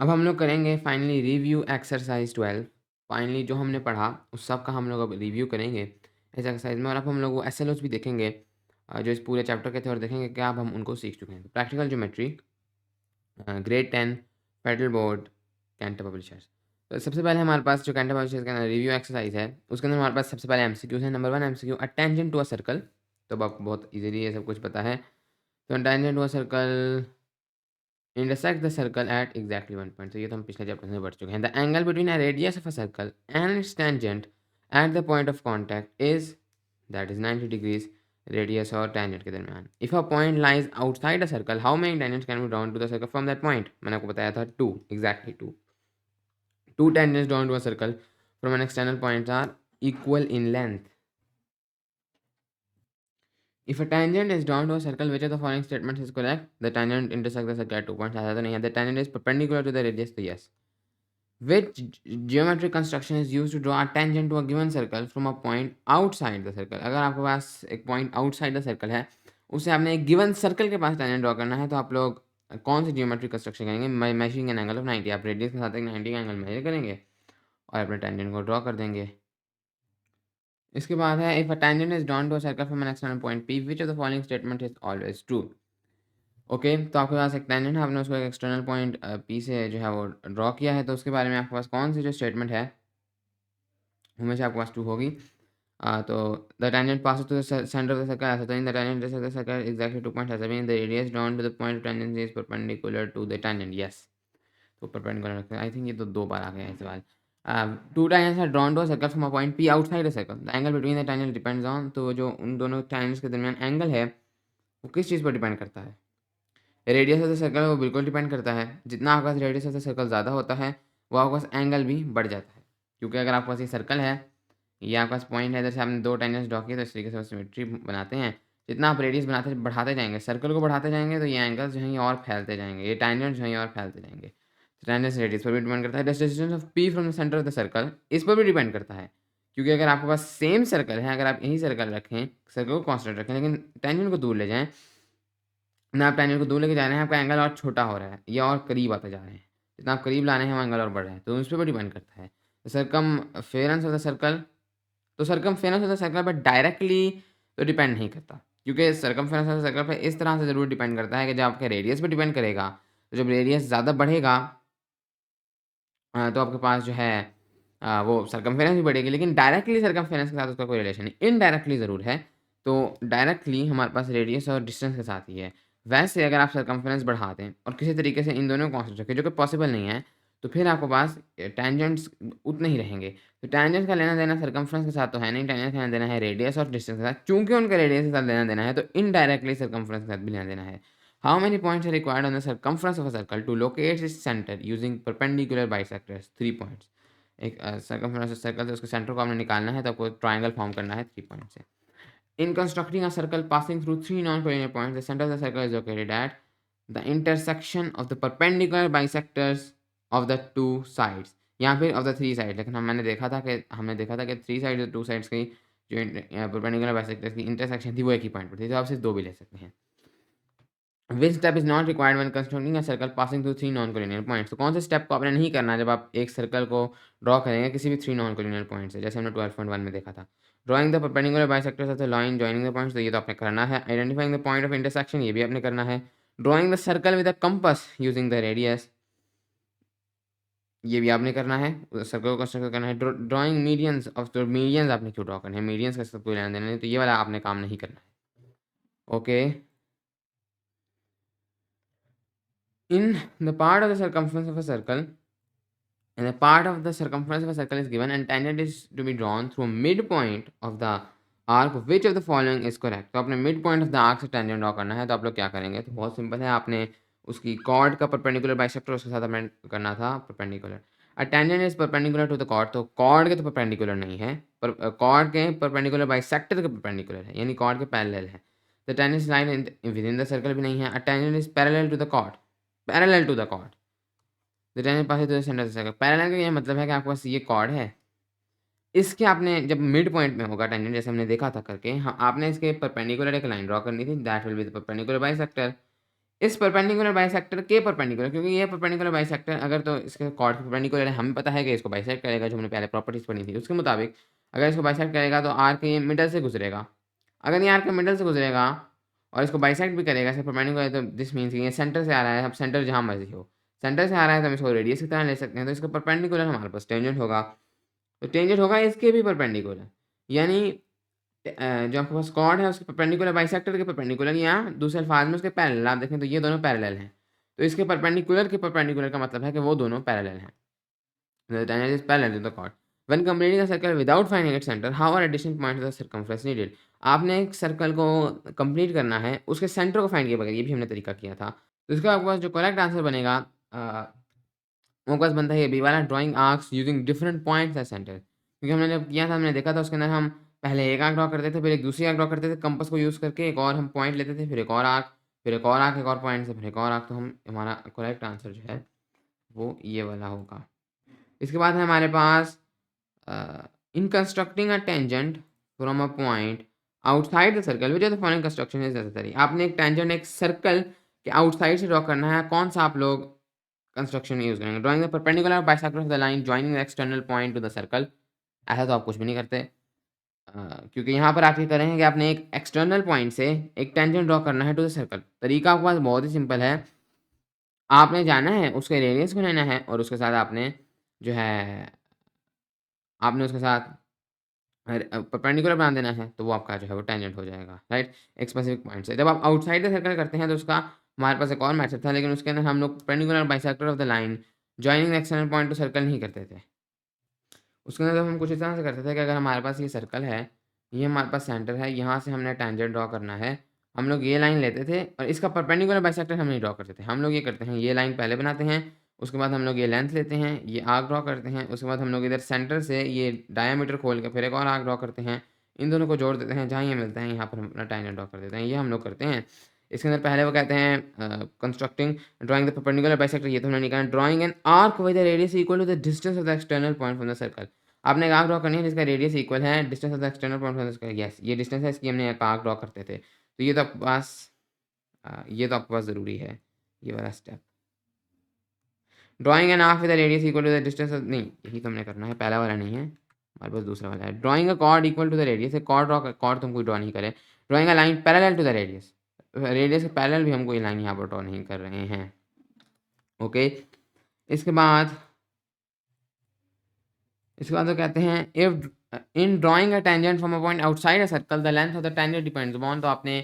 अब हम लोग करेंगे फाइनली रिव्यू एक्सरसाइज 12। फाइनली जो हमने पढ़ा उस सब का हम लोग अब रिव्यू करेंगे इस एक्सरसाइज में, और अब हम लोग वो एसएलओस भी देखेंगे जो इस पूरे चैप्टर के थे, और देखेंगे क्या अब हम उनको सीख चुके हैं। Practical geometry, grade 10, federal board, Cantor publishers. तो सबसे पहले हमारे पास जो कैंटर पब्लिशर्स का रिव्यू एक्सरसाइज है उसके अंदर हमारे पास सबसे पहले एमसीक्यूज है। Number 1 MCQ, a tangent to a circle. तो अब आपको बहुत इजीली ये सब कुछ पता है। तो tangent to a circle intersect the circle at exactly one point। तो ये तो हम पिछले चैप्टर में पढ़ चुके हैं। The angle between a radius of a circle and its tangent at the point of contact is, that is 90 degrees, radius और tangent के दरमियान। If a point lies outside a circle, how many tangents can be drawn to the circle from that point? मैंने आपको बताया था 2, exactly 2। Two tangents drawn to a circle from an external point are equal in length। If a tangent is drawn to a circle, which of the following statements is correct? The tangent intersects the circle at 2 points। ऐसा तो नहीं है। The tangent is perpendicular to the radius, तो yes। Which geometric construction is used to draw a tangent to a given circle from a point outside the circle? अगर आपके पास एक point outside the circle है, उससे आपने एक given circle के पास tangent draw करना है, तो आप लोग कौन सी जियोमेट्रिक कंस्ट्रक्शन करेंगे? Measuring an angle of 90। आप रेडियस के साथ एक 90 का एंगल मेजर करेंगे और अपने टेंजेंट को ड्रॉ कर देंगे। इसके बाद है, if a tangent is drawn to a circle from an external point P, which of the following statement is always true? Okay, तो आपके पास एक टेंजेंट है, आपने उसको एक एक्सटर्नल पॉइंट पी से जो है वो ड्रॉ किया है, तो उसके बारे में आपके पास कौन सी जो स्टेटमेंट है हमेशा आपके पास ट्रू होगी। तो the tangent passes to the centre of the circle, ऐसा तो नहीं। The tangent intersects the circle exactly 2 points, ऐसा भी नहीं। The radius drawn to the point of tangent is perpendicular to the tangent, yes. तो perpendicular रखते हैं। I think ये तो 2 बार आ गया है सवाल। Two tangents are drawn to a circle from a point P outside the circle. The angle between the tangent depends on, तो जो उन दोनों टेंजेंट्स के दरमियान एंगल है वो किस चीज़ पर डिपेंड करता है? रेडियस ऑफ द सर्कल वो बिल्कुल डिपेंड करता है। जितना आपके पास रेडियस ऑफ द सर्कल ज़्यादा होता है वो आपके पास एंगल भी बढ़ जाता है, क्योंकि अगर आपके पास ये सर्कल है, ये आपके पास पॉइंट है, जैसे आपने 2 टेंजेंट्स ड्रॉ किए, तो इस तरीके से सिमेट्री बनाते हैं। जितना आप रेडियस बनाते बढ़ाते जाएंगे, सर्कल को बढ़ाते जाएंगे, तो ये एंगल्स जो हैं ये और फैलते जाएंगे, ये टेंजेंट्स जो हैं ये और फैलते जाएंगे। टेंजेंट्स रेडियस पर भी डिपेंड करता है। Distance of P from the centre of the circle, इस पर भी डिपेंड करता है, क्योंकि अगर आपके पास सेम सर्कल है, अगर आप यही सर्कल रखें, सर्कल को कांस्टेंट रखें, लेकिन टेंजेंट को दूर ले जाएं ना, आप टेंजेंट को दूर लेके जा रहे हैं, आपका एंगल और छोटा हो रहा है या और करीब आते जा रहे हैं। जितना आप करीब ला रहे हैं वो एंगल और बढ़ रहा है, तो उस पर भी डिपेंड करता है। सर्कमफेरेंस ऑफ द सर्कल, तो सर्कमफेरेंस ऑफ द सर्कल पर डायरेक्टली तो डिपेंड नहीं करता, क्योंकि सर्कमफेरेंस ऑफ द सर्कल पर इस तरह से ज़रूर डिपेंड करता है कि जब आपके रेडियस पे डिपेंड करेगा, तो जब रेडियस ज़्यादा बढ़ेगा तो आपके पास जो है वो सर्कमफेरेंस भी बढ़ेगी, लेकिन डायरेक्टली सर्कमफेरेंस के साथ उसका कोई रिलेशन नहीं। इनडायरेक्टली ज़रूर है। तो डायरेक्टली हमारे पास रेडियस और डिस्टेंस के साथ ही है। वैसे अगर आप सर्कमफेरेंस बढ़ा दें और किसी तरीके से इन दोनों को कांस्टेंट रखें, जो कि पॉसिबल नहीं है, तो फिर आपके पास टेंजेंट्स उतने ही रहेंगे। तो टेंजेंट्स का लेना-देना सर्कमफेरेंस के साथ तो है नहीं, टेंजेंट्स का लेना-देना है रेडियस और डिस्टेंस के साथ। चूँकि उनका रेडियस के साथ लेना-देना है, तो इनडायरेक्टली सर्कमफेरेंस के साथ भी लेना-देना है। How many points are required on the circumference of a circle to locate its centre using perpendicular bisectors? 3 points. एक सर्कमफेरेंस सर्कल से उसके सेंटर को आपने निकालना है, तो आपको ट्रायंगल फॉर्म करना है 3 पॉइंट से। इन constructing a circle passing through 3 non collinear points, the centre of the circle is located at the intersection of the perpendicular bisectors of the 2 sides, या फिर ऑफ द 3 साइड्स। लेकिन हमने देखा था कि 3 साइड्स और 2 साइड्स की जो परपेंडिकुलर बाइसेक्टर्स की इंटरसेक्शन थी वो एक ही पॉइंट पर थी, तो आप सिर्फ 2 भी ले सकते हैं। Which step is not required when constructing a circle passing through 3 non collinear points? तो कौन से स्टेप को आपने नहीं करना जब आप एक सर्कल को ड्रॉ करेंगे किसी भी 3 नॉन कोलिनियर पॉइंट से, जैसे हमने 12.1 में देखा था। Drawing the perpendicular bisectors of the line joining the points, तो ये तो आपने करना है। Identifying the point of intersection, ये भी आपने करना है। Drawing the circle with a compass using the radius, ये भी आपने करना है। सर्कल को कंस्ट्रक्ट करना है। ड्राइंग मीडियंस ऑफ, तो मीडियंस आपने क्यों ड्रॉ करने हैं? मीडियंस का कोई लेना देना नहीं, तो ये वाला आपने काम नहीं करना है। Okay, in the part of the circumference of a circle, and a part of the circumference of a circle is given and tangent is to be drawn through midpoint of the arc, which of the following is correct? तो आपने mid point of the arc से tangent draw करना है, तो आप लोग क्या करेंगे? तो बहुत सिंपल है, आपने उसकी कॉर्ड का परपेंडिकुलर बाइसेक्टर उसके साथ आपने करना था perpendicular. A tangent is perpendicular to the chord, तो कॉर्ड के तो परपेंडिकुलर नहीं है, पर कॉर्ड के परपेंडिकुलर बाइसेक्टर के परपेंडिकुलर है, यानी कॉर्ड के पैरेलल है। The tangent line within the circle भी नहीं है। A tangent is parallel to the chord, parallel to the chord. The tangent passes through the centre of the circle, parallel का ये मतलब है कि आपके पास ये कॉर्ड है, इसके आपने जब मिड पॉइंट में होगा टेंजेंट, जैसे हमने देखा था करके, हाँ, आपने इसके परपेंडिकुलर एक लाइन ड्रॉ करनी थी, that will be the perpendicular bisector. इस परपेंडिकुलर बाइसेक्टर के परपेंडिकुलर, क्योंकि ये परपेंडिकुलर बाइसेक्टर अगर तो इसके कॉर्ड परपेंडिकुलर है, हमें पता है कि इसको बाइसेक्ट करेगा, जो हमने पहले प्रॉपर्टीज पढ़ी थी उसके मुताबिक अगर इसको बाइसेक्ट करेगा तो आर्क ये मिडल से गुजरेगा। अगर ये आर्क मिडल से गुजरेगा और इसको बाइसेक्ट भी करेगा, इसका परपेंडिकुलर है, तो दिस मीन्स ये सेंटर से आ रहा है। अब सेंटर जहाँ मर्जी हो, सेंटर से आ रहा है तो हम इसको रेडियस की तरह ले सकते हैं, तो इसका परपेंडिकुलर हमारे पास टेंजेंट होगा, तो टेंजेंट होगा इसके भी परपेंडिकुलर, यानी जो आपके पास कॉर्ड है उसके परपेंडिकुलर बाइसेक्टर के परपेंडिकुलर, या दूसरे अल्फाज में उसके पैरेलल। आप देखें तो ये दोनों पैरेलल हैं, तो इसके परपेंडिकुलर के परपेंडिकुलर का मतलब है कि वो दोनों पैरेलल हैं। The tangent is parallel to the chord. When completing a circle without finding its center, how are addition points to the circumference needed? आपने एक सर्कल को कंप्लीट करना है, उसके सेंटर को फाइंड किए बगैर, ये भी हमने तरीका किया था। तो इसका आपके पास जो करेक्ट आंसर बनेगा वो पास बनता है ये बी वाला, drawing arcs using different points as centre. क्योंकि हमने जब किया था, हमने देखा था उसके अंदर हम पहले एक आर्क ड्रॉ करते थे, फिर एक दूसरी आर्क ड्रॉ करते थे, कंपास को यूज़ करके एक और हम पॉइंट लेते थे, फिर एक और आर्क, फिर एक और आर्क, एक और पॉइंट से फिर एक और आर्क। तो हमारा करेक्ट आंसर जो है वो ये वाला होगा। इसके बाद है हमारे पास in constructing a tangent from a point outside the circle which the following construction is necessary. आपने एक टेंजेंट एक सर्कल के आउटसाइड से ड्रॉ करना है, कौन सा आप लोग कंस्ट्रक्शन यूज करेंगे? Drawing the perpendicular bisector of the line joining the external point two the circle. ऐसा तो आप कुछ भी नहीं करते, क्योंकि यहाँ पर आप ये करेंगे कि आपने एक एक्सटर्नल पॉइंट से एक टेंजेंट ड्रॉ करना है टू द सर्कल। तरीका आपके पास बहुत ही सिंपल है, आपने जाना है उसके रेडियस को लेना है और उसके साथ आपने जो है आपने उसके साथ परपेंडिकुलर बना देना है, तो वो आपका जो है वो टेंजेंट हो जाएगा, राइट? एक स्पेसिफिक पॉइंट से। जब आप आउटसाइड द सर्कल करते हैं तो उसका हमारे पास एक और मेथड था, लेकिन उसके अंदर हम लोग perpendicular bisector of the line joining the external point two circle नहीं करते थे। उसके अंदर हम कुछ इस तरह से करते थे कि अगर हमारे पास ये सर्कल है, ये हमारे पास सेंटर है, यहाँ से हमने टेंजेंट ड्रॉ करना है, हम लोग ये लाइन लेते थे और इसका परपेंडिकुलर बाइसेक्टर हम नहीं ड्रॉ करते थे। हम लोग ये करते हैं, ये लाइन पहले बनाते हैं, उसके बाद हम लोग ये लेंथ लेते हैं, ये आर्क ड्रॉ करते हैं, उसके बाद हम लोग इधर सेंटर से ये डायमीटर खोल के फिर एक और आर्क ड्रॉ करते हैं, इन दोनों को जोड़ देते हैं, जहाँ ये मिलते हैं यहाँ पर हम अपना टेंजेंट ड्रॉ कर देते हैं। ये हम लोग करते हैं। इसके अंदर पहले वो कहते हैं constructing drawing the perpendicular bisector, ये तो हमने निकाला। Drawing an arc with the radius equal to the distance of the external point from the circle. आपने एक आर्क ड्रॉ करनी है जिसका रेडियस इक्वल है distance of the external point from the circle. Yes, ये डिस्टेंस है, इसकी हमने एक आर्क ड्रॉ करते थे, तो ये तो आपके पास ये तो आपके पास ज़रूरी है, ये वाला step. Drawing an arc with the radius equal to the distance, नहीं यही तो हमने करना है, पहला वाला नहीं है हमारे पास, दूसरा वाला है। Drawing a chord equal to the radius, chord draw, chord तुम कोई ड्रॉ नहीं करें। Drawing a line parallel to the radius, radius के पैरेलल भी हम कोई लाइन यहाँ पर ड्रॉ नहीं कर रहे हैं। ओके, इसके बाद तो कहते हैं if in drawing a tangent from a point outside a circle the length of the tangent depends upon. तो आपने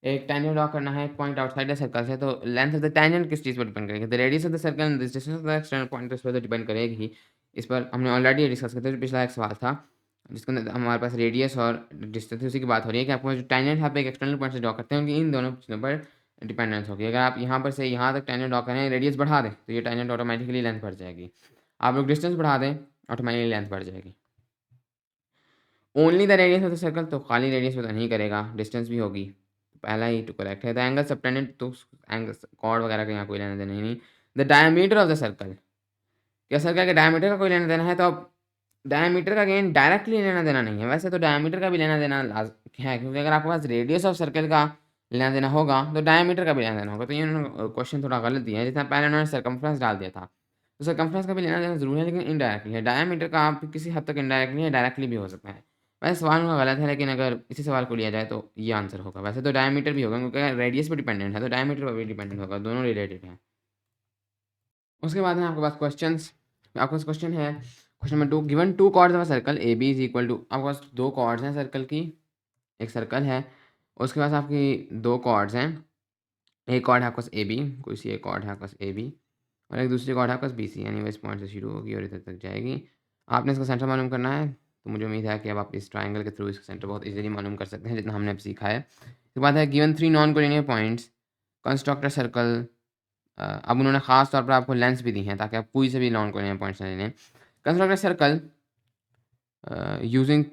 एक टेंजेंट ड्रॉ करना है पॉइंट आउटसाइड द सर्कल से, तो लेंथ ऑफ द टेंजेंट किस चीज़ पर डिपेंड करेगी? The radius of the circle and the distance of the external point, इस पर तो डिपेंड करेगी। इस पर हमने ऑलरेडी डिस्कस किया था, जो पिछला एक सवाल था जिसके अंदर हमारे पास रेडियस और डिस्टेंस उसी की बात हो रही है कि आपको जो टेंजेंट आप एक एक्सटर्नल पॉइंट से ड्रॉ करते हैं, उनकी इन दोनों चीज़ों पर डिपेंडेंस होगी। अगर आप यहाँ पर से यहाँ तक टेंजेंट ड्रॉ करें, रेडियस बढ़ा दें, तो ये टेंजेंट ऑटोमेटिकली लेंथ बढ़ जाएगी। आप लोग डिस्टेंस बढ़ा दें, ऑटोमेटिकली लेंथ बढ़ जाएगी। Only the radius of the circle, तो खाली रेडियस में तो नहीं करेगा, डिस्टेंस भी होगी, पहला ही तो करेक्ट है। द एंगल सबटेंडेंट, तो एंगल कॉर्ड वगैरह का यहाँ कोई लेना देना ही नहीं। The diameter of the circle, क्या सर्कल के डायमीटर का कोई लेना देना है? तो अब डायमीटर का गेन डायरेक्टली लेना देना नहीं है, वैसे तो डायमीटर का भी लेना देना है, क्योंकि अगर आपके पास रेडियस ऑफ सर्कल का लेना देना होगा तो डायमीटर का भी लेना देना होगा। तो ये उन्होंने क्वेश्चन थोड़ा गलत दिया है, जितना पहले उन्होंने सर्कमफ्रेंस डाल दिया था, तो सर्कमफ्रेंस का भी लेना देना जरूर है, लेकिन इनडायरेक्टली है। डायमीटर का आप किसी हद तक इनडायरेक्टली है, डायरेक्टली भी हो सकता है। वैसे सवाल उनका गलत है, लेकिन अगर इसी सवाल को लिया जाए तो ये आंसर होगा। वैसे तो डायमीटर भी होगा, क्योंकि रेडियस पर डिपेंडेंट है, तो डायमीटर पर भी डिपेंडेंट होगा, दोनों रिलेटेड हैं। उसके बाद में आपके पास क्वेश्चंस, आपके पास क्वेश्चन है question number 2, given two chords of circle A B is equal to. आपके पास दो कॉर्ड्स हैं सर्कल की, एक सर्कल है, उसके पास आपकी दो कॉर्ड्स हैं, एक कॉर्ड है आपके पास ए बी, कोई सी एक कॉर्ड है आपके पास ए बी, और एक दूसरी कॉर्ड है आपके पास बी सी, यानी वो इस पॉइंट से शुरू होगी और इधर तक जाएगी। आपने इसका सेंटर मालूम करना है, तो मुझे उम्मीद है कि अब आप इस ट्राइंगल के थ्रू इसका सेंटर बहुत इजीली मालूम कर सकते हैं, जितना हमने अब सीखा है। इसके बाद है given three non collinear points construct a circle. अब उन्होंने ख़ास तौर पर आपको लेंस भी दी हैं ताकि आप कोई से भी नॉन कोलिनियर पॉइंट्स ले लें। Construct a circle using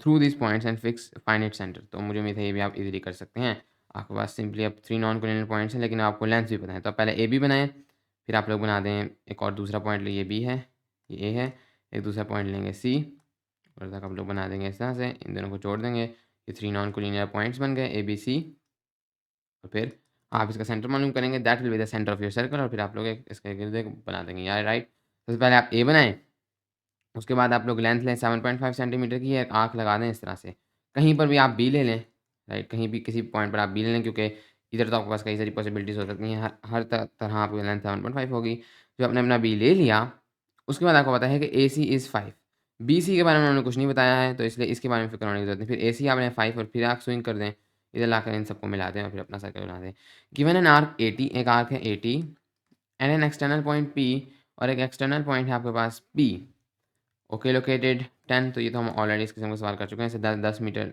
through this points and fix finite centre, तो मुझे उम्मीद है ये भी आप इजीली कर सकते हैं। आपके पास सिंपली अब थ्री नॉन कोलिनियर पॉइंट्स हैं, लेकिन आपको लेंस भी पता है, तो पहले ए बी बनाएं, फिर आप लोग बना दें एक और दूसरा पॉइंट, ये बी है, ये ए है, एक दूसरा पॉइंट लेंगे सी, और तक आप लोग बना देंगे इस तरह से, इन दोनों को जोड़ देंगे, ये थ्री नॉन कोलिनियर पॉइंट्स बन गए ए बी सी। और फिर आप इसका सेंटर मालूम करेंगे, that will be the centre of your circle, और फिर आप लोग इसके गिर्द बना देंगे यार, राइट। सबसे पहले आप ए बनाएं, उसके बाद आप लोग लेंथ लें 7.5 सेंटीमीटर की, एक आर्क लगा दें इस तरह से। कहीं पर भी आप बी ले लें, राइट, कहीं भी किसी पॉइंट पर आप बी ले लें, क्योंकि इधर तो आपके पास कई सारी पॉसिबिलिटीज़ हो सकती हैं। हर तरह आपकी लेंथ 7.5 होगी। जो आपने अपना बी ले लिया, उसके बाद आपको पता है कि ए सी इज़ 5। बी सी के बारे में उन्होंने कुछ नहीं बताया है, तो इसलिए इसके बारे में फिक्र होने की जरूरत नहीं। फिर ए सी आपने 5 और फिर आप स्विंग कर दें, इधर लाकर इन सबको मिला दें और फिर अपना सर्कल बना दें। गिवन एन आर्क 80, एक आर्क है 80 and N external point P, और एक एक्सटर्नल पॉइंट है आपके पास पी। ओके, लोकेटेड 10, तो ये तो हम ऑलरेडी इस किस्म का सवाल कर चुके हैं। इससे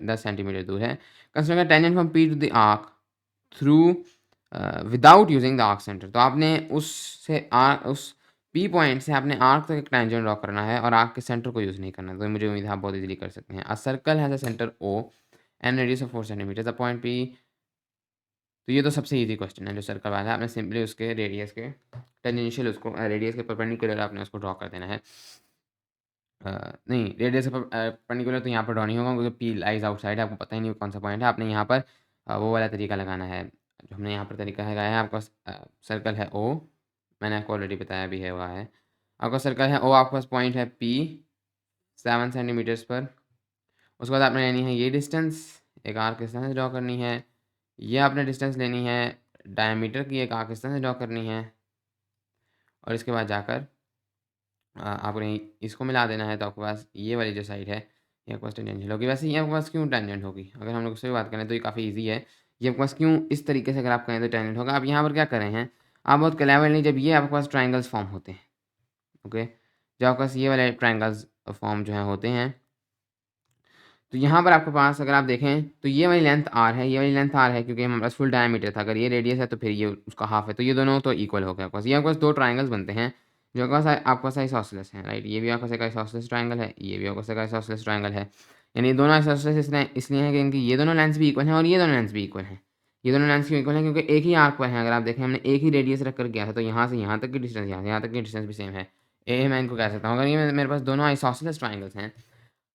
10 सेंटीमीटर दूर है। Consider tangent from P to the arc through without using the arc centre. तो आपने उस पी पॉइंट से आपने आर्क तक एक टेंजेंट ड्रॉ करना है और आर्क के सेंटर को यूज़ नहीं करना। तो मुझे उम्मीद है आप बहुत इजीली कर सकते हैं। A circle has a centre O and radius of 4 centimetre, the point P. तो ये तो सबसे इजी क्वेश्चन है जो सर्कल वाला है। आपने सिंपली उसके रेडियस के टेंजेंशियल, उसको रेडियस के परपेंडिकुलर आपने उसको ड्रॉ कर देना है। नहीं, रेडियस के परपेंडिकुलर तो यहाँ पर ड्रॉ नहीं होगा, क्योंकि पी लाइज आउटसाइड है, आपको पता ही नहीं कौन सा पॉइंट है। आपने यहाँ पर वो वाला तरीका लगाना है जो हमने यहाँ पर तरीका लगाया है। आपका सर्कल है ओ, मैंने आपको ऑलरेडी बताया भी है, हुआ है। आपका सर्कल है ओ, आपके पास पॉइंट है पी 7 सेंटीमीटर्स पर। उसके बाद आपने लेनी है ये डिस्टेंस, एक आर्क के डिस्टेंस ड्रॉ करनी है। ये आपने डिस्टेंस लेनी है डायमीटर की, एक आर्क के डिस्टेंस ड्रॉ करनी है, और इसके बाद जाकर आपने इसको मिला देना है। तो आपके पास ये वाली जो साइड है ये आपके पास टेंजेंशियल होगी। वैसे ये आपके पास क्यों टेंजेंट होगी, अगर हम लोग उससे बात करें तो ये काफ़ी ईजी है। ये आपके पास क्यों इस तरीके से अगर आप कहें तो टेंजेंट होगा। आप यहाँ पर क्या कर रहे हैं, आप बहुत क्लेवरली, जब ये आपके पास ट्राइंगल्स फॉर्म होते हैं, ओके, जब आपके पास ये वाले ट्राइंगल्स फॉर्म जो है होते हैं, तो यहाँ पर आपके पास अगर आप देखें तो ये वाली लेंथ आर है, ये वाली लेंथ आर है, क्योंकि हमारे पास फुल डायमीटर था। अगर ये रेडियस है तो फिर ये उसका हाफ है, तो ये दोनों तो इक्वल हो गया आपके पास। ये आपके पास दो ट्राइंगल्स बनते हैं जो आपके पास आइसोसेलेस हैं, राइट। ये भी आपके पास एक आइसोसेलेस ट्राइंगल है, ये भी आपके पास एक आइसोसेलेस ट्राइंगल है। यानी दोनों आइसोसेलेस इसलिए हैं कि इनकी ये दोनों लेंथ्स भी इक्वल हैं और ये दोनों लेंथ्स भी इक्वल हैं। ये दोनों लेंथ्स क्यों इक्वल हैं, क्योंकि एक ही आर्क पर है। अगर आप देखें हमने एक ही रेडियस रख कर गया था, तो यहाँ से यहाँ तक की डिस्टेंस, यहाँ से यहाँ तक की डिस्टेंस भी सेम है। मैं इनको कह सकता हूँ, अगर ये मेरे पास दोनों आइसोसेलेस ट्राइंगल्स हैं।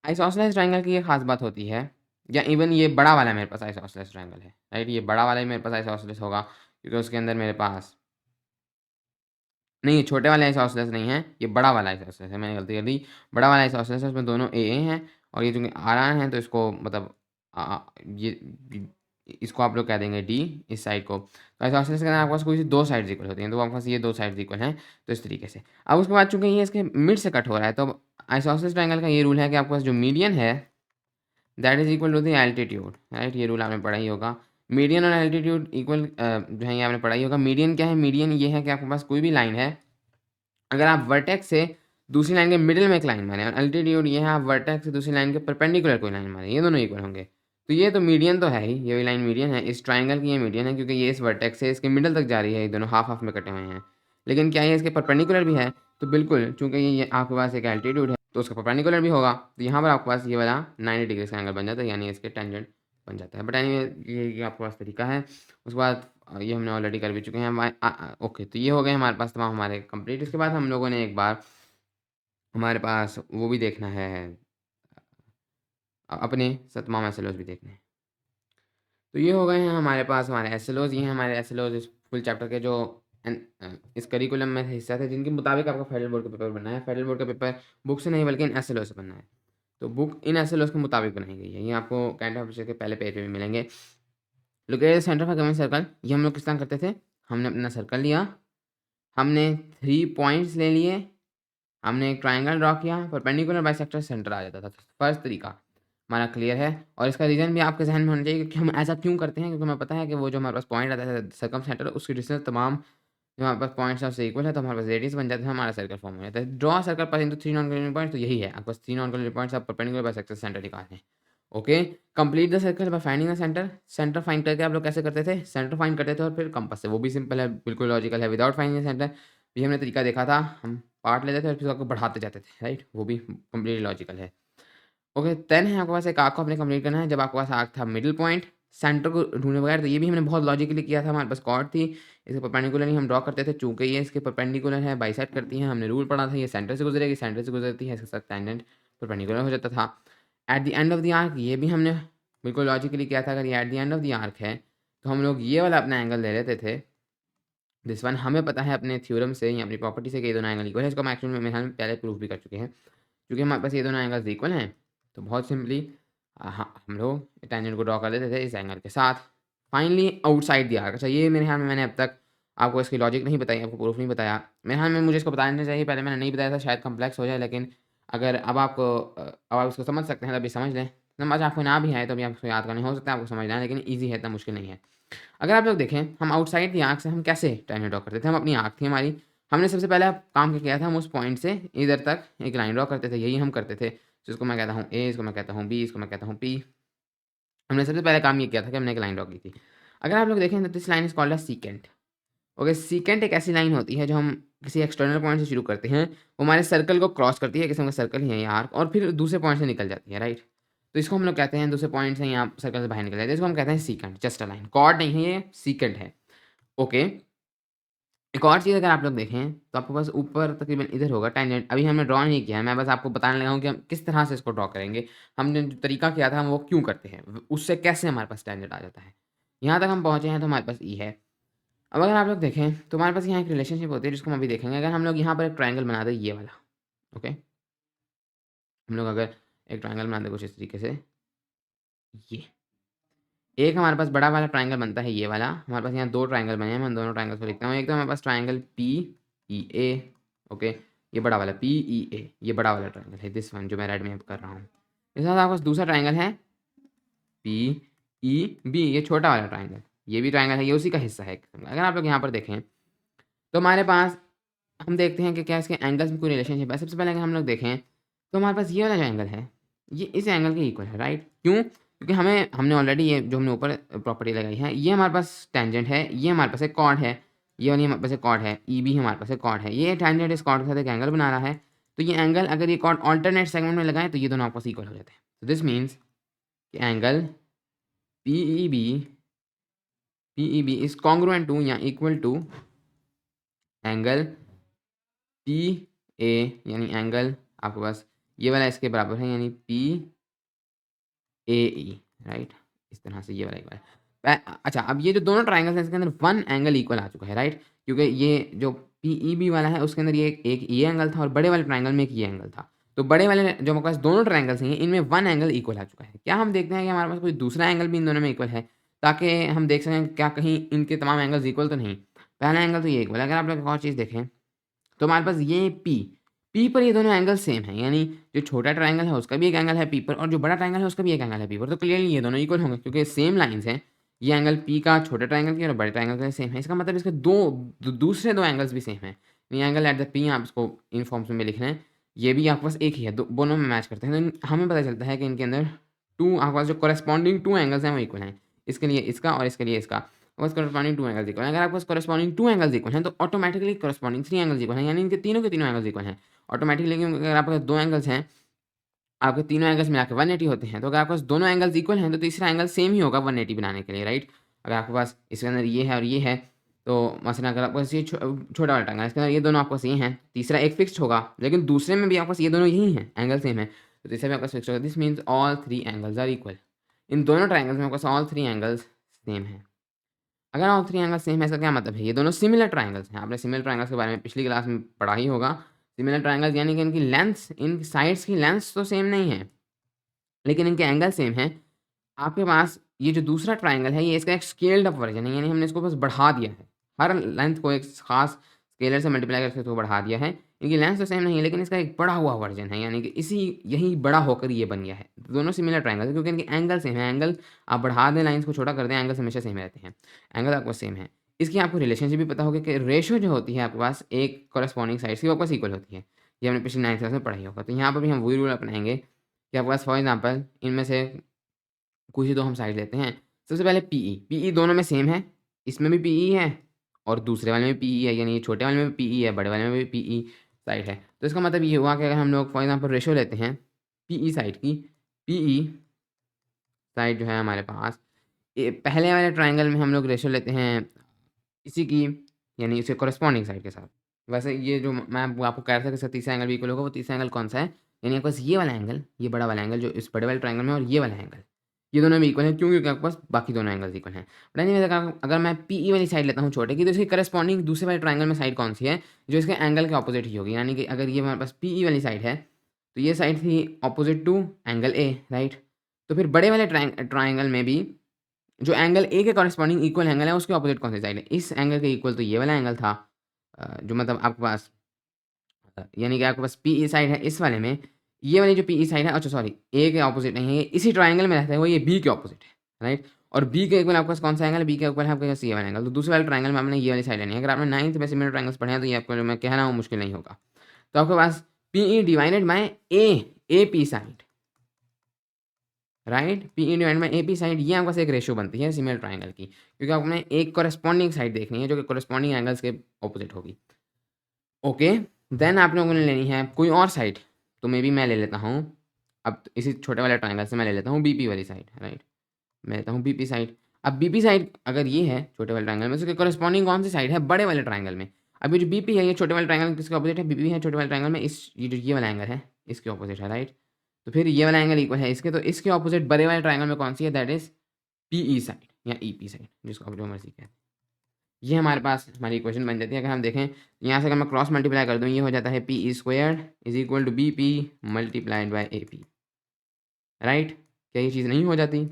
आइसोसेलेस ट्रायंगल की ये खास बात होती है, या इवन ये बड़ा वाला मेरे पास आइसोसेलेस ट्रायंगल है, राइट। ये बड़ा वाला ही मेरे पास आइसोसेलेस होगा, क्योंकि उसके अंदर मेरे पास नहीं, ये छोटे वाले आइसोसेलेस नहीं है, ये बड़ा वाला आइसोसेलेस है, मैंने गलती कर दी। बड़ा वाला आइसोसेलेस है, उसमें दोनों ए हैं, और ये चूँकि आर हैं तो इसको मतलब ये इसको आप लोग कह देंगे डी, इस साइड को। तो आइसोसेलेस के अंदर आपके पास कोई सी दो साइड्स इक्वल होती हैं, तो आपके पास ये दो साइड्स इक्वल हैं, तो इस तरीके से। अब उसके बाद चूँकि ये इसके मिड से कट हो रहा है, तो आइसोसेलेस ट्रायंगल का ये रूल है कि आपके पास जो मीडियन है that is equal to the altitude, right. ये रूल आपने पढ़ा ही होगा। मीडियन और एल्टीट्यूड इक्वल जो है ये आपने पढ़ा ही होगा। मीडियन क्या है, मीडियन ये है कि आपके पास कोई भी लाइन है, अगर आप वर्टेक्स से दूसरी लाइन के मिडिल में एक लाइन मारें, और एल्टीट्यूड ये है आप वर्टेक्स से दूसरी लाइन के परपेंडिकुलर कोई लाइन मारें, ये दोनों इक्वल होंगे। तो ये तो मीडियन तो है ही, ये लाइन मीडियन है, इस ट्राइंगल की ये मीडियन है, क्योंकि ये इस वर्टेक्स से इसके मिडिल तक जा रही है, ये दोनों हाफ हाफ में कटे हुए हैं। लेकिन क्या ये इसके परपेंडिकुलर भी है, तो बिल्कुल, चूंकि ये आपके पास एक एल्टीट्यूड है तो उसका परपेंडिकुलर भी होगा। तो यहाँ पर आपके पास ये वाला 90 डिग्री का एंगल बन जाता है, यानी इसके टेंजेंट बन जाता है। बट ये आपके पास तरीका है। उसके बाद ये हमने ऑलरेडी कर भी चुके हैं। ओके, तो ये हो गए हमारे पास तमाम हमारे कंप्लीट। उसके बाद हम लोगों ने एक बार हमारे पास वो भी देखना है, अपने तमाम एसएलओज भी देखने हैं। तो ये हो गए हैं हमारे पास हमारे एसएलओज। ये हैं हमारे एसएलओज इस फुल चैप्टर के, जो इस करिकुलम में हिस्सा थे, जिनके मुताबिक आपका फेडरल बोर्ड का पेपर बनना है। फेडरल बोर्ड का पेपर बुक से नहीं बल्कि इन एसएलओ से बनना है। तो बुक इन एसएलओज के मुताबिक बनाई गई है। ये आपको कैंट ऑफिसर के पहले पेज पे भी मिलेंगे। Located centre for government circle, ये हम लोग किस तरह करते थे, हमने अपना सर्कल लिया, हमने 3 पॉइंट्स ले लिए, हमने एक ट्रायंगल ड्रॉ किया, परपेंडिकुलर बाइसेक्टर सेंटर आ जाता था। फर्स्ट तरीका हमारा क्लियर है, और इसका रीज़न भी आपके जहन में होना चाहिए कि हम ऐसा क्यों करते हैं, क्योंकि हमें पता है कि वो जो हमारे पास पॉइंट आता है सर्कम सेंटर, उसकी डिस्टेंस तमाम जो हमारे पास पॉइंट्स है उससे इक्वल है, तो हमारे पास रेडियस बन जाता है, हमारा सर्कल फॉर्म हो जाता है। ड्रॉ सर्कल पास इनटू 3 नॉन कोलिनियर पॉइंट्स, तो यही है आपके पास 3 नॉन कोलिनियर पॉइंट्स, आप परपेंडिकुलर बाइसेक्टर सेंटर निकालते हैं। Okay, complete the circle by finding the centre. Centre find करके आप लोग कैसे करते थे, सेंटर फाइंड करते थे और फिर कंपास से, वो भी सिंपल है, बिल्कुल लॉजिकल है। विदाउट फाइंडिंग द सेंटर भी हमने तरीका देखा था, हम पार्ट लेते थे और फिर उसको बढ़ाते जाते थे, राइट, वो भी कंप्लीटली लॉजिकल है। ओके, 10 है आपके पास, एक आर्क को आपने कंप्लीट करना है। जब आपके पास आर्क था मिडिल पॉइंट, सेंटर को ढूंढने बगैर, तो ये भी हमने बहुत लॉजिकली किया था। हमारे पास कॉर्ड थी, इसके परपेंडिकुलर ही हम ड्रॉ करते थे, चूंकि ये इसके परपेंडिकुलर है, बाइसेक्ट करती है, हमने रूल पढ़ा था, ये सेंटर से गुजरेगी, सेंटर से गुजरती है, इसके साथ टेंजेंट परपेंडिकुलर हो जाता था। At the end of the arc, ये भी हमने बिल्कुल लॉजिकली किया था, अगर ये at the end of the arc है तो हम लोग ये वाला अपना एंगल ले लेते थे। दिस वन हमें पता है अपने थ्योरम से या अपनी प्रॉपर्टी से कि ये दोनों एंगल इक्वल है। इसको हम एक्चुअल में मेरे ख्याल में पहले प्रूफ भी कर चुके हैं। क्योंकि हमारे पास ये दोनों एंगल्स इक्वल हैं, तो बहुत सिंपली हम लोग टेंजेंट को ड्रॉ कर देते थे इस एंगल के साथ। Finally outside the arc. अच्छा, ये मेरे ख्याल में मैंने अब तक आपको इसकी लॉजिक नहीं बताई, आपको प्रूफ नहीं बताया। मेरे ख्याल में मुझे इसको बताना चाहिए, पहले मैंने नहीं बताया था, शायद कॉम्प्लेक्स हो जाए। लेकिन अगर अब आप इसको समझ सकते हैं तो अभी समझ लें। समझ आपको ना भी आए तो अभी आपको याद करने हो सकता है, आपको समझना है, लेकिन ईजी है, इतना मुश्किल नहीं है। अगर आप लोग देखें, हम आउटसाइड दी आँख से हम कैसे टेंजेंट ड्रॉ करते थे। हम अपनी आँख थी हमारी, हमने सबसे पहले काम क्या किया था, हम उस पॉइंट से इधर तक एक लाइन ड्रॉ करते थे। यही हम करते थे, जिसको मैं कहता हूँ ए, इसको मैं कहता हूँ बी, इसको मैं कहता हूँ पी। हमने सबसे पहले काम ये किया था कि हमने एक लाइन ड्रॉ की थी। अगर आप लोग देखें तो this line is called a secant. Okay, secant एक ऐसी लाइन होती है जो हम किसी एक्सटर्नल पॉइंट से शुरू करते हैं, वो हमारे सर्कल को क्रॉस करती है, किसी का सर्कल ही है ये आर्क, और फिर दूसरे पॉइंट से निकल जाती है, राइट। तो इसको हम लोग कहते हैं, दूसरे पॉइंट से यहाँ सर्कल से बाहर निकल जाते हैं, इसको हम कहते हैं secant. Just a line, chord नहीं है ये, सीकेंट है। ओके, एक और चीज़ अगर आप लोग देखें तो आपके पास ऊपर तकरीबन इधर होगा टेंजेंट। अभी हमने ड्रॉ नहीं किया है, मैं बस आपको बताने लगा हूँ कि हम किस तरह से इसको ड्रॉ करेंगे। हमने जो तरीका किया था हम वो क्यों करते हैं, उससे कैसे हमारे पास टेंजेंट आ जाता है। यहाँ तक हम पहुँचे हैं तो हमारे पास ई है। अब अगर आप लोग देखें तो हमारे पास यहाँ एक रिलेशनशिप होती है जिसको हम अभी देखेंगे। अगर हम लोग यहाँ पर एक ट्राइंगल बना दें, ये वाला, ओके, हम लोग अगर एक ट्राइंगल बना दें कुछ इस तरीके से, ये एक हमारे पास बड़ा वाला ट्राइंगल बनता है, ये वाला। हमारे पास यहाँ दो ट्राइंगल बने हैं, मैं दोनों ट्राइंगल्स को लिखता हूँ। एक तो हमारे पास ट्राइंगल पी ई ए, ओके, ये बड़ा वाला पी ई ए, ये बड़ा वाला ट्राइंगल है, दिस वन जो मैं रेड में कर रहा हूँ। इसके साथ आपके पास दूसरा ट्राइंगल है पी ई बी, ये छोटा वाला ट्राइंगल, ये भी ट्राइंगल है, ये उसी का हिस्सा है। अगर आप लोग यहाँ पर देखें तो हमारे पास, हम देखते हैं कि क्या इसके एंगल्स में कोई रिलेशनशिप है। सबसे पहले अगर हम लोग देखें तो हमारे पास ये वाला जो एंगल है, ये इस एंगल के इक्वल है, राइट। क्यों? क्योंकि हमने ऑलरेडी ये जो हमने ऊपर प्रॉपर्टी लगाई है, ये हमारे पास टेंजेंट है, ये हमारे पास एक कॉर्ड है, ये वाली हमारे पास एक कॉर्ड है, ई बी हमारे पास एक कॉर्ड है, ये टेंजेंट इस कॉर्ड के साथ एक एंगल बना रहा है। तो ये एंगल अगर ये कॉर्ड ऑल्टरनेट सेगमेंट में लगाएं तो ये दोनों आपस इक्वल हो जाते हैं। तो दिस मीन्स कि angle P E B is congruent to या equal to angle P A, यानी एंगल आपके पास ये वाला इसके बराबर है, यानी पी ए ई, राइट। इस तरह से ये वाला इक्वल है। अच्छा, अब ये जो दोनों ट्राइंगल्स हैं इसके अंदर वन एंगल इक्वल आ चुका है, राइट। क्योंकि ये जो पी ई बी वाला है उसके अंदर ये एक ये एंगल था और बड़े वाले ट्राइंगल में एक ये एंगल था। तो बड़े वाले जो हमारे पास दोनों ट्राइंगल्स हैं इनमें वन एंगल इक्वल आ चुका है। क्या हम देखते हैं कि हमारे पास कोई दूसरा एंगल भी इन दोनों में इक्वल है, ताकि हम देख सकें क्या कहीं इनके तमाम एंगल्स इक्वल तो नहीं। पहला एंगल तो ये इक्वल है। अगर आप लोग एक और चीज़ देखें तो हमारे पास ये पी पर ये दोनों एंगल सेम हैं, यानी जो छोटा ट्राइंगल है उसका भी एक एंगल है पी पर, और जो बड़ा ट्राइंगल है उसका भी एक एंगल है पी पर। तो क्लियरली ये दोनों इक्वल होंगे क्योंकि सेम लाइंस हैं। ये एंगल पी का छोटे ट्राइंगल की और बड़े ट्राइंगल का सेम है। इसका मतलब इसके दूसरे दो एंगल्स भी सेम हैं। ये एंगल एट द पी आप इसको इन फॉर्म्स में लिख रहे हैं, ये भी आपके पास एक ही है, दोनों में मैच करते हैं। तो हमें पता चलता है कि इनके अंदर टू आपके पास जो कॉरेस्पॉन्डिंग टू एंगल्स हैं वो इक्वल हैं। इसके लिए इसका और इसके लिए इसका बस कॉरेस्पॉन्डिंग टू एंगल्स इक्वल हैं। अगर आपके पास कॉरेस्पॉन्डिंग टू एंगल्स इक्वल हैं तो automatically corresponding three angles equal हैं, यानी इनके तीनों के तीनों एंगल्स इक्वल हैं ऑटोमेटिकली। क्योंकि अगर आपके पास दो एंगल्स हैं, आपके तीनों एंगल्स मिला के 180 होते हैं, तो अगर आपके पास दोनों एंगल्स इक्वल हैं तो तीसरा एंगल सेम ही होगा 180 बनाने के लिए, राइट। अगर आपके पास इसके अंदर ये है और ये है, तो मसलन अगर आपके पास ये छोटा वाला ट्रायंगल इसके अंदर ये दोनों आपके पास ये हैं, तीसरा एक फिक्स्ड होगा, लेकिन दूसरे में भी आपके पास ये दोनों यही हैं, एंगल सेम है, तो तीसरा भी आपका फिक्स होगा। This means all three angles are equal. इन दोनों ट्राइंगल्स में आपके पास ऑल थ्री एंगल्स सेम है। अगर ऑल थ्री एंगल्स सेम है इसका क्या मतलब है, ये दोनों सिमिलर ट्राइंगल्स हैं। आपने सिमिलर ट्राइंगल्स के बारे में पिछली क्लास में पढ़ा ही होगा। सिमिलर ट्राइंगल्स यानी कि इनकी लेंथ्स, इन साइड्स की लेंथ्स तो सेम नहीं है, लेकिन इनके एंगल सेम हैं। आपके पास ये जो दूसरा ट्राइंगल है ये इसका एक स्केल्ड अप वर्जन है, यानी हमने इसको बस बढ़ा दिया है, हर लेंथ को एक खास स्केलर से मल्टीप्लाई करके इसको बढ़ा दिया है। इनकी लेंथ तो सेम नहीं है लेकिन इसका एक बड़ा हुआ वर्जन है, यानी कि यही बड़ा होकर ये बन गया है। दोनों सिमिलर ट्राइंगल क्योंकि इनके एंगल सेम है। एंगल आप बढ़ा दें, लाइन्स को छोटा कर दें, एंगल्स हमेशा सेम रहते हैं, एंगल आपको सेम है। इसकी आपको रिलेशनशिप भी पता होगा कि रेशो जो होती है आपके पास एक कॉरेस्पॉन्डिंग साइड्स की वो आपके पास इक्वल होती है। ये हमने पिछले 9th क्लास में पढ़ाई होगा। तो यहाँ पर भी हम वही रूल अपनाएंगे कि आपके पास फॉर एग्जाम्पल इनमें से कुछ ही दो हम साइड लेते हैं। सबसे पहले पीई दोनों में सेम है, इसमें भी पीई है और दूसरे वाले में पीई है, यानी छोटे वाले में भी पीई है, बड़े वाले में भी पीई साइड है। तो इसका मतलब ये हुआ कि अगर हम लोग फॉर एग्जांपल रेशो लेते हैं पीई साइड की, पीई साइड जो है हमारे पास पहले वाले ट्राइंगल में हम लोग रेशो लेते हैं इसी की, यानी इसके कॉरेस्पॉन्डिंग साइड के साथ। वैसे ये जो मैं आपको कह रहा था कि तीसरा एंगल भी इक्वल होगा, वो तीसरा एंगल कौन सा है, यानी आपके पास ये वाला एंगल, ये बड़ा वाला एंगल जो इस बड़े वाले ट्राइंगल में, और ये वाला एंगल, ये दोनों भी इक्वल है, क्यों? क्योंकि आपके पास बाकी दोनों एंगल्स इक्वल हैं। बट एनीवेज अगर मैं पीई वाली साइड लेता हूँ छोटे की, तो इसकी करस्पॉन्डिंग दूसरे वाले ट्राइंगल में साइड कौन सी है, जो इसके एंगल के ऑपोजिट ही होगी। यानी कि अगर ये हमारे पास पीई वाली साइड है, तो ये साइड थी opposite to angle A, right. तो फिर बड़े वाले ट्राइंगल में भी जो एंगल ए के कॉरस्पॉन्डिंग इक्वल एंगल है, उसके ऑपोजिट कौन सी साइड है? इस एंगल के इक्वल तो ये वाला एंगल था, जो मतलब आपके पास यानी कि आपके पास पीई साइड है इस वाले में, ये वाली जो पीई साइड है, अच्छा सॉरी, ए के ऑपोजिट नहीं है, ये इसी ट्राइंगल में रहता है, वो ये बी के ऑपोजिट है, राइट। और बी के इक्वल आपके पास कौन सा एंगल है? बी के इक्वल है आपके पास ये वाला एंगल। तो दूसरे वाले ट्राइंगल में आपने ये वाली साइड लेनी है। अगर आपने 9th में सिमिलर ट्राइंगल्स पढ़े हैं, तो ये आपको जो मैं कह रहा हूँ मुश्किल नहीं होगा। तो आपके पास P E divided by A P side, right. P E divided by A P side, ये आपके पास एक रेशियो बनती है सिमिलर ट्राइंगल की, क्योंकि आपने एक कॉरेस्पॉन्डिंग साइड देखनी है जो कि कॉरेस्पॉन्डिंग एंगल्स के ऑपोजिट होगी। ओके, देन आप लोगों ने लेनी है कोई और साइड, तो मे बी मैं ले लेता हूँ, अब इसी छोटे वाले ट्राइंगल से मैं ले लेता हूँ बीपी वाली साइड, राइट। मैं लेता हूँ बीपी साइड। अब बीपी साइड अगर ये है छोटे वाले ट्राइंगल में, उसके कॉरेस्पॉन्डिंग कौन सी साइड है? बड़े वाले ट्राइंगल में। अब ये जो बीपी है, ये छोटे वाले ट्राइंगल किसके ऑपोजिट है? बीपी है छोटे वाले ट्राइंगल में, इस ये जो ये वाला एंगल है इसके ऑपोजिट है, राइट। तो फिर ये वाला एंगल इक्वल है इसके, तो इसके ऑपोजिट बड़े वाले ट्राइंगल में कौन सी है? दैट इज पीई साइड या ईपी साइड, जिसको आप जो मर्जी कहें। ये हमारे पास हमारी इक्वेशन बन जाती है। अगर हम देखें यहाँ से, अगर मैं क्रॉस मल्टीप्लाई कर दूँ, ये हो जाता है P E square is equal to B P multiplied by A P, right. क्या ये चीज़ नहीं हो जाती?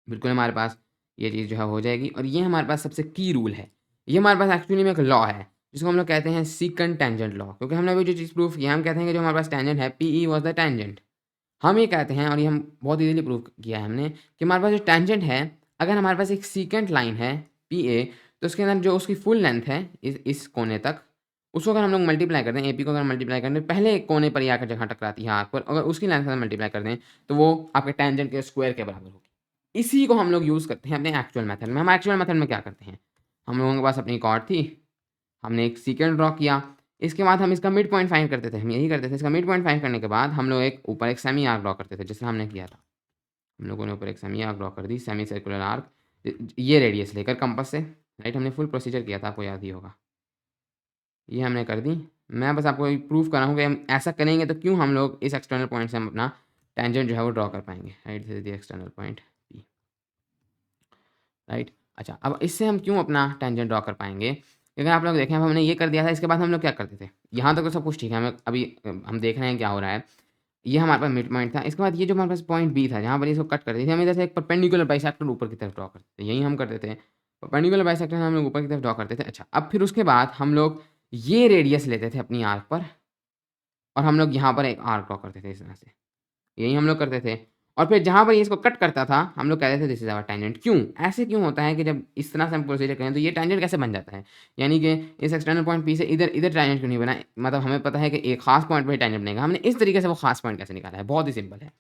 बिल्कुल हमारे पास ये चीज़ जो है हो जाएगी। और ये हमारे पास सबसे की रूल है, ये हमारे पास एक्चुअली में एक लॉ है, जिसको हम लोग कहते हैं सीकंट टेंजेंट लॉ। क्योंकि हमने अभी जो चीज़ प्रूफ किया, हम कहते हैं कि जो हमारे पास टेंजेंट है, P E was the tangent. हम ये कहते हैं, और ये हम बहुत ईजिली प्रूव किया है हमने, कि हमारे पास जो टेंजेंट है, अगर हमारे पास एक सीकेंट लाइन है पी ए, तो उसके अंदर जो उसकी फुल लेंथ है इस कोने तक, उसको अगर हम लोग मल्टीप्लाई कर दें, ए पी को अगर मल्टीप्लाई कर दें, पहले कोने पर ही आकर जहाँ टकराती है आर्क पर, अगर उसकी लेंथ से मल्टीप्लाई कर दें, तो वो आपके टेंजेंट के स्क्वायर के बराबर होगी। इसी को हम लोग यूज़ करते हैं अपने एक्चुअल मेथड में। हम एक्चुअल मेथड में क्या करते हैं, हम लोगों के पास अपनी कॉर्ड थी, हमने एक सीकेंट ड्रॉ किया, इसके बाद हम इसका मिड पॉइंट फाइंड करते थे। हम यही करते थे, इसका मिड पॉइंट फाइंड करने के बाद हम लोग एक ऊपर एक सेमी आर्क ड्रॉ करते थे, जैसे हमने किया था। हम लोगों ने ऊपर एक सेमी आर्क ड्रॉ कर दी, सेमी सर्कुलर आर्क, ये रेडियस लेकर कंपास से, राइट। हमने फुल प्रोसीजर किया था, आपको याद ही होगा। ये हमने कर दी। मैं बस आपको प्रूफ कर रहा हूँ कि हम ऐसा करेंगे तो क्यों हम लोग इस एक्सटर्नल पॉइंट से हम अपना टेंजेंट जो है वो ड्रॉ कर पाएंगे, right. This is the external point P, right. अच्छा, अब इससे हम क्यों अपना टेंजेंट ड्रॉ कर पाएंगे? क्योंकि आप लोग देखें, अब हमने ये कर दिया था, इसके बाद हम लोग क्या करते थे? यहाँ तक तो सब कुछ ठीक है, हमें अभी हम देख रहे हैं क्या हो रहा है। ये हमारे पास मिड पॉइंट था। इसके बाद ये जो हमारे पास पॉइंट बी था, जहाँ पर इसको कट करते थे, हम इधर से एक परपेंडिकुलर बाइसेक्टर ऊपर की तरफ ड्रॉ करते थे। यही हम करते थे, परपेंडिकुलर बाइसेक्टर हम लोग ऊपर की तरफ ड्रॉ करते थे। अच्छा, अब फिर उसके बाद हम लोग ये रेडियस लेते थे अपनी आर्क पर, और हम लोग यहाँ पर एक आर्क ड्रॉ करते थे इस तरह से। यही हम लोग करते थे। और फिर जहाँ पर ये इसको कट करता था, हम लोग कहते थे दिस इज आवर टेंजेंट। क्यों ऐसे क्यों होता है कि जब इस तरह से हम प्रोसीजर करें, तो ये टेंजेंट कैसे बन जाता है? यानी कि इस एक्सटर्नल पॉइंट पी से इधर इधर टेंजेंट क्यों नहीं बना? मतलब हमें पता है कि एक खास पॉइंट पर ही टेंजेंट बनेगा, हमने इस तरीके से वो खास पॉइंट कैसे निकाला है? बहुत ही सिंपल है।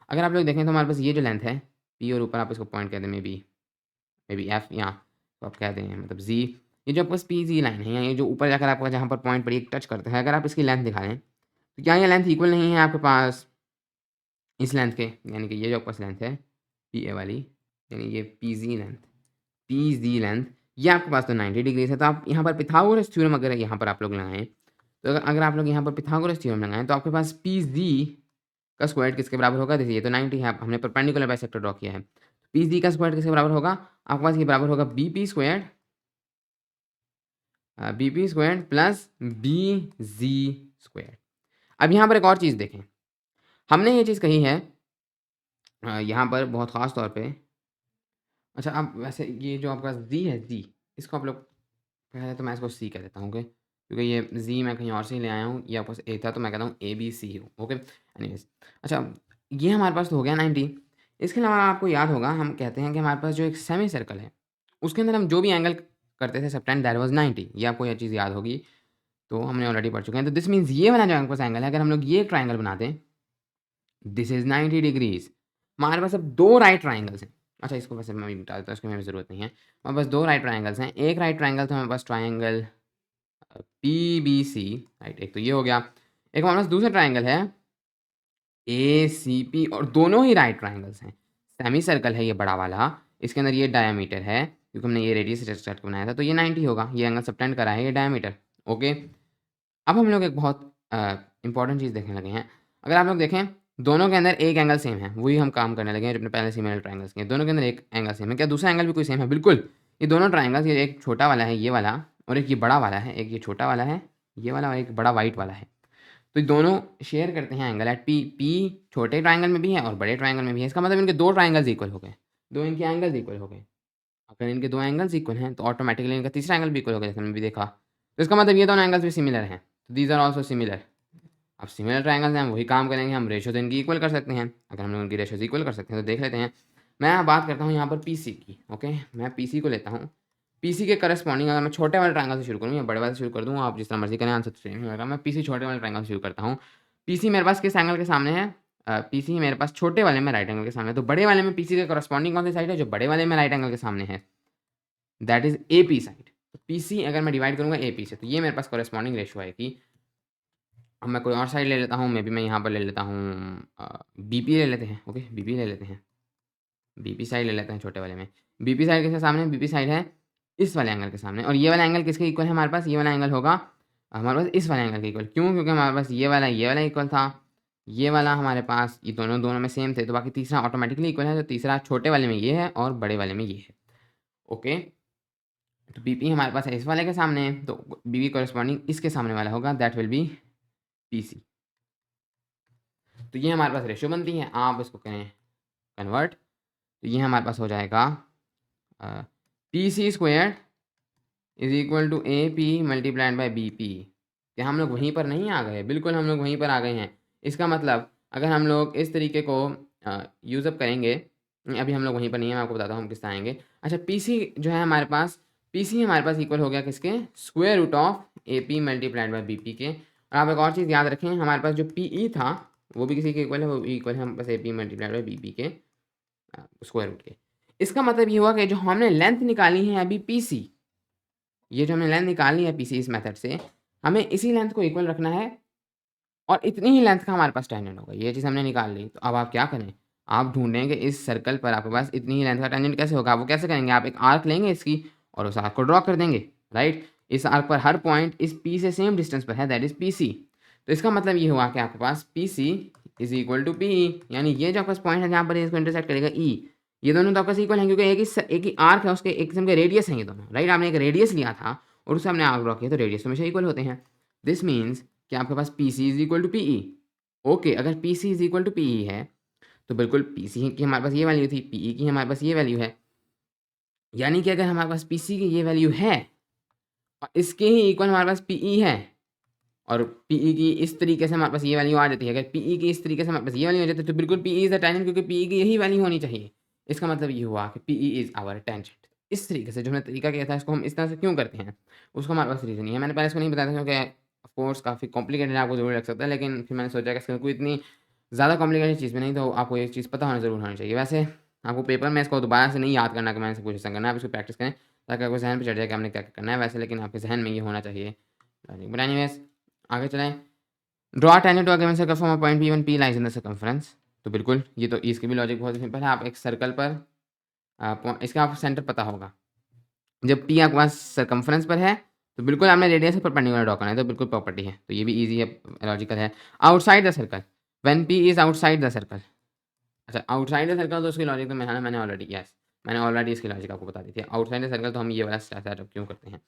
अगर आप लोग देखें तो हमारे पास ये जो लेंथ है पी, और ऊपर आप इसको पॉइंट कहते हैं मे बी एफ, या तो आप कहते हैं मतलब जी, ये जो आपके पास पी जी लाइन है, या ये जो ऊपर जाकर आपका जहाँ पर पॉइंट पर एक टच करता है, अगर आप इसकी लेंथ दिखा लें, तो क्या ये लेंथ इक्वल नहीं है आपके पास इस लेंथ के? यानी कि ये जो आपके पास लेंथ है पी ए वाली, यानी ये पी जी लेंथ, ये आपके पास तो 90 डिग्रीज है। तो आप यहाँ पर पिथागोरस थ्योरम अगर यहाँ पर आप लोग लगाएं, तो अगर आप लोग यहाँ पर पिथागोरस थ्योरम लगाएं, तो आपके पास पी जी का स्क्वायर किसके बराबर होगा? देखिए, ये तो 90 है, हमने परपेंडिकुलर बाइसेक्टर ड्रॉ किया है। पी जी का स्क्वायर किसके बराबर होगा? आपके पास ये बराबर होगा B P square plus B G square. अब यहाँ पर एक और चीज़ देखें, हमने ये चीज़ कही है यहाँ पर बहुत ख़ास तौर पे। अच्छा, अब वैसे ये जो आपका जी है, जी, इसको आप लोग, पहले तो मैं इसको सी कह देता हूँ, ओके, क्योंकि ये जी मैं कहीं और से ही ले आया हूँ, ये आपके पास ए था, तो मैं कहता हूँ ए बी सी हो, ओके। एनीवेज, अच्छा, ये हमारे पास तो हो गया 90। इसके अलावा आपको याद होगा, हम कहते हैं कि हमारे पास जो एक सेमी सर्कल है, उसके अंदर हम जो भी एंगल करते थे सबटेंड, दैट वाज 90। ये आपको यह चीज़ याद होगी, तो हमने ऑलरेडी पढ़ चुके हैं। तो दिस मीन्स ये वाला जो आपके पास एंगल है, अगर हम लोग ये एक ट्राइंगल बनाते हैं, दिस इज 90 डिग्रीज। हमारे पास अब दो राइट ट्राइंगल्स हैं। अच्छा, इसको वैसे मैं मिटा देता हूँ, इसकी हमें ज़रूरत नहीं है। हमारे पास दो राइट ट्राइंगल्स हैं। एक राइट ट्राइंगल तो हमारे पास triangle P B C, right, एक तो ये हो गया। एक हमारे पास दूसरा ट्राइंगल है ए सी पी, और दोनों ही राइट ट्राइंगल्स हैं। सेमी सर्कल है ये बड़ा वाला, इसके अंदर ये डायमीटर है, क्योंकि हमने ये रेडियस सेट बनाया था, तो ये 90 होगा। ये एंगल सबटेंड करा है, ये डायमीटर, ओके। अब हम लोग एक बहुत इंपॉर्टेंट चीज़ देखने लगे हैं। अगर आप लोग देखें, दोनों के अंदर एक एंगल सेम है, वही हम काम करने लगे हैं जो अपने पहले सिमिलर ट्रायंगल्स के, दोनों के अंदर एक एंगल सेम है। क्या दूसरा एंगल भी कोई सेम है? बिल्कुल। ये दोनों ट्रायंगल्स, ये एक छोटा वाला है ये वाला, और एक ये बड़ा वाला है, एक ये छोटा वाला है ये वाला, और एक बड़ा वाइट वाला है। तो ये दोनों शेयर करते हैं एंगल एट पी। पी छोटे ट्रायंगल में भी है और बड़े ट्रायंगल में भी है। इसका मतलब इनके दो ट्रायंगल्स इक्वल हो गए, दो इनके एंगल्स इक्वल हो गए। अगर इनके दो एंगल्स इक्वल हैं तो ऑटोमेटिकली इनका तीसरा एंगल भी इक्वल हो गया, जैसे हमने भी देखा। तो इसका मतलब ये दोनों एंगल्स भी सिमिलर हैं, तो दीज आर ऑल्सो सिमिलर। अब सिमिलर ट्रायंगल्स हैं, हम वही काम करेंगे, हम रेशो तो इनकी इक्वल कर सकते हैं। अगर हम लोग इनकी रेशोज इक्वल कर सकते हैं तो देख लेते हैं। मैं बात करता हूँ यहाँ पर पीसी की। ओके, मैं पीसी को लेता हूँ। पीसी के करस्पॉन्डिंग अगर मैं छोटे वाले ट्रायंगल से शुरू करूँ या बड़े वाले से शुरू कर दूँ, आप जिस तरह मर्जी करें, आंसर सेम ही होगा। मैं पीसी छोटे वाले ट्रायंगल से शुरू करता हूँ। पीसी मेरे पास किस एंगल के सामने है? पीसी मेरे पास छोटे वाले में राइट एंगल के सामने है। तो बड़े वाले में पीसी के करस्पॉन्डिंग कौन सी साइड है? जो बड़े वाले में राइट एंगल के सामने है, that is a P side. तो पीसी अगर मैं डिवाइड करूँगा ए पी से, तो ये मेरे पास करस्पॉन्डिंग रेशो आएगी। अब मैं कोई और साइड ले लेता हूँ, मे बी मैं यहाँ पर ले लेता हूँ बीपी ले लेते हैं। ओके, बीपी ले लेते हैं, बीपी साइड ले लेते हैं छोटे वाले में। बीपी साइड किसके सामने? बीपी साइड है इस वाले एंगल के सामने। और ये वाला एंगल किसके इक्वल है हमारे पास? ये वाला एंगल होगा हमारे पास इस वाले एंगल के इक्वल। क्यों? क्योंकि हमारे पास ये वाला इक्वल था, ये वाला हमारे पास, ये दोनों में सेम थे, तो बाकी तीसरा ऑटोमेटिकली इक्वल है। तो तीसरा छोटे वाले में ये है और बड़े वाले में ये है। ओके, तो बीपी हमारे पास है इस वाले के सामने, तो बीपी कॉरेस्पॉन्डिंग इसके सामने वाला होगा, दैट विल बी पीसी। तो ये हमारे पास रेशियो बनती है, आप इसको करें कन्वर्ट, तो ये हमारे पास हो जाएगा P C square is equal to A P multiplied by B P. क्या हम लोग वहीं पर नहीं आ गए? बिल्कुल हम लोग वहीं पर आ गए हैं। इसका मतलब अगर हम लोग इस तरीके को यूज़अप करेंगे, अभी हम लोग वहीं पर नहीं है, मैं आपको बताता हूँ हम किस तरह आएंगे। अच्छा, पी सी जो है हमारे पास, पी सी हमारे पास इक्वल हो गया किसके? Square root of A P multiplied by B P के। और आप एक और चीज़ याद रखें, हमारे पास जो पी ई था वो भी किसी के इक्वल है, वो भी इक्वल है हम पास A P multiplied by B P के स्क्वायर रूट के। इसका मतलब ये हुआ कि जो हमने लेंथ निकाली है अभी पी सी, ये जो हमने लेंथ निकाली है पीसी इस मेथड से, हमें इसी लेंथ को इक्वल रखना है और इतनी ही लेंथ का हमारे पास टेंजेंट होगा। ये चीज़ हमने निकाल ली, तो अब आप क्या करें? आप ढूंढेंगे इस सर्कल पर आपके पास इतनी ही लेंथ का टेंजेंट कैसे होगा। वो कैसे करेंगे? आप एक आर्क लेंगे इसकी और उस आर्क को ड्रॉ कर देंगे, राइट। इस आर्क पर हर पॉइंट इस पी से सेम डिस्टेंस पर है, दैट इज पी सी। तो इसका मतलब ये हुआ कि आपके पास P C is equal to P E, यानी ये जो आपके पास पॉइंट है जहाँ पर इसको इंटरसेक्ट करेगा ई, ये दोनों तो आपके इक्वल हैं क्योंकि एक ही आर्क है, उसके एक किस्म के रेडियस हैं ये दोनों, राइट। आपने एक रेडियस लिया था और उससे हमने आर्क ड्रॉ किया, तो रेडियस हमेशा इक्वल होते हैं। दिस मीन्स कि आपके पास P C is equal to P E. Okay, अगर P C is equal to P E है तो बिल्कुल पी सी की हमारे पास ये वैल्यू थी, पी ई की हमारे पास ये वैल्यू है। यानी कि अगर हमारे पास पी सी की ये वैल्यू है और इसके ही इक्वल हमारे पास पी ई है, और पी ई की इस तरीके से हमारे पास ये वैल्यू आ जाती है, अगर पी ई की इस तरीके से हमारे पास ये वैल्यू आ जाती है, तो बिल्कुल P E is the tangent, क्योंकि पी ई की यही वैल्यू होनी चाहिए। इसका मतलब ये हुआ कि P E is our tangent. इस तरीके से जो हमने तरीका किया था, इसको हम इस तरह से क्यों करते हैं, उसको हमारे पास रीज़न नहीं है। मैंने पहले इसको नहीं बताया था क्योंकि ऑफकोर्स काफ़ी कॉम्प्लिकेटेड आपको ज़रूर लग सकता है, लेकिन फिर मैंने सोचा कि इसका कोई इतनी ज़्यादा कॉम्प्लिकेटेड चीज़ भी नहीं, तो आपको ये चीज़ पता होना ज़रूर होनी चाहिए। वैसे आपको पेपर में इसको दोबारा से नहीं याद करना कि मैंने सब कुछ ऐसा करना है, आप इसको प्रैक्टिस करें ताकि आपको जहन पर चढ़ जाए कि हमने क्या क्या करना है वैसे, लेकिन आपके जहन में ये होना चाहिए। बट एनीवेज आगे चलें। Draw tangent to a given circle from a point P1, P lies in the circumference. तो बिल्कुल ये तो इसकी भी लॉजिक बहुत सिंपल है। आप एक सर्कल पर इसका आपको सेंटर पता होगा, जब P आपके पास सर्कमफ्रेंस पर है तो बिल्कुल आपने रेडियस से परपेंडिकुलर ड्रॉ करना है, तो बिल्कुल प्रॉपर्टी है, तो ये भी ईजी है, लॉजिकल है। Outside the circle, when P is outside the circle. अच्छा, आउटसाइड द सर्कल, तो उसकी लॉजिक तो मैंने ऑलरेडी इसकी लॉजिक आपको बता दी थी। आउटसाइड द सर्कल तो हम ये वाला सेटअप क्यों करते हैं?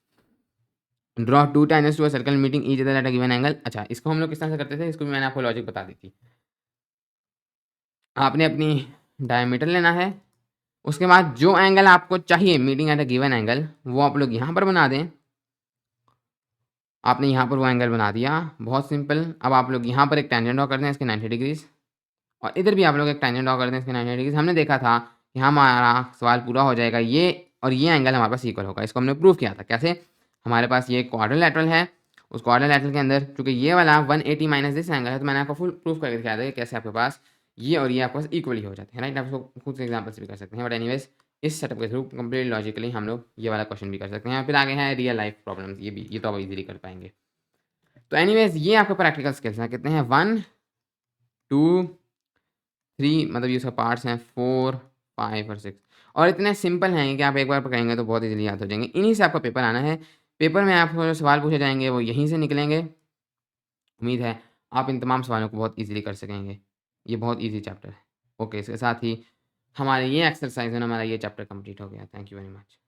Draw two tangents to a circle meeting each other at a given angle. अच्छा, इसको हम लोग किस तरह से करते थे, इसको भी मैंने आपको लॉजिक बता दी थी। आपने अपनी डायमीटर लेना है, उसके बाद जो एंगल आपको चाहिए meeting at a given angle, वो आप लोग यहाँ पर बना दें। आपने यहाँ पर वो एंगल बना दिया, बहुत सिंपल। अब आप लोग यहाँ पर एक टेंजेंट ड्रॉ कर दें इसके 90 डिग्रीज, और इधर भी आप लोग एक टेंजेंट ड्रॉ कर दें इसके 90 डिग्रीज। हमने देखा था कि हमारा सवाल पूरा हो जाएगा, ये और ये एंगल हमारे पास इक्वल होगा। इसको हमने प्रूव किया था कैसे? हमारे पास ये क्वाड्रिलेटरल है, उस क्वाड्रिलेटरल के अंदर चूंकि ये वाला 180 माइनस दिस एंगल है, तो मैंने आपको फुल प्रूफ करके दिखाया था कि कैसे आपके पास ये और ये आपके पास इक्वली हो जाते हैं, राइट। आप इसको खुद से एग्जाम्पल से भी कर सकते हैं, बट एनीवेज इस सेटअप के थ्रू कंप्लीट लॉजिकली हम लोग ये वाला क्वेश्चन भी कर सकते हैं। फिर आगे है रियल लाइफ प्रॉब्लम्स, ये तो आप इजीली कर पाएंगे। तो एनीवेज ये आपके प्रैक्टिकल स्किल्स हैं, कितने हैं? 1 2 3, मतलब ये उसका पार्ट्स हैं 4 5 और 6, और इतने सिंपल हैं कि आप एक बार पकड़ेंगे तो बहुत इजीली याद हो जाएंगे। इन्हीं से आपका पेपर आना है। पेपर में आपको जो सवाल पूछे जाएंगे वो यहीं से निकलेंगे। उम्मीद है आप इन तमाम सवालों को बहुत इजीली कर सकेंगे। ये बहुत ईज़ी चैप्टर है। ओके, इसके साथ ही हमारे ये एक्सरसाइज़ है ना, हमारा ये चैप्टर कंप्लीट हो गया। Thank you very much.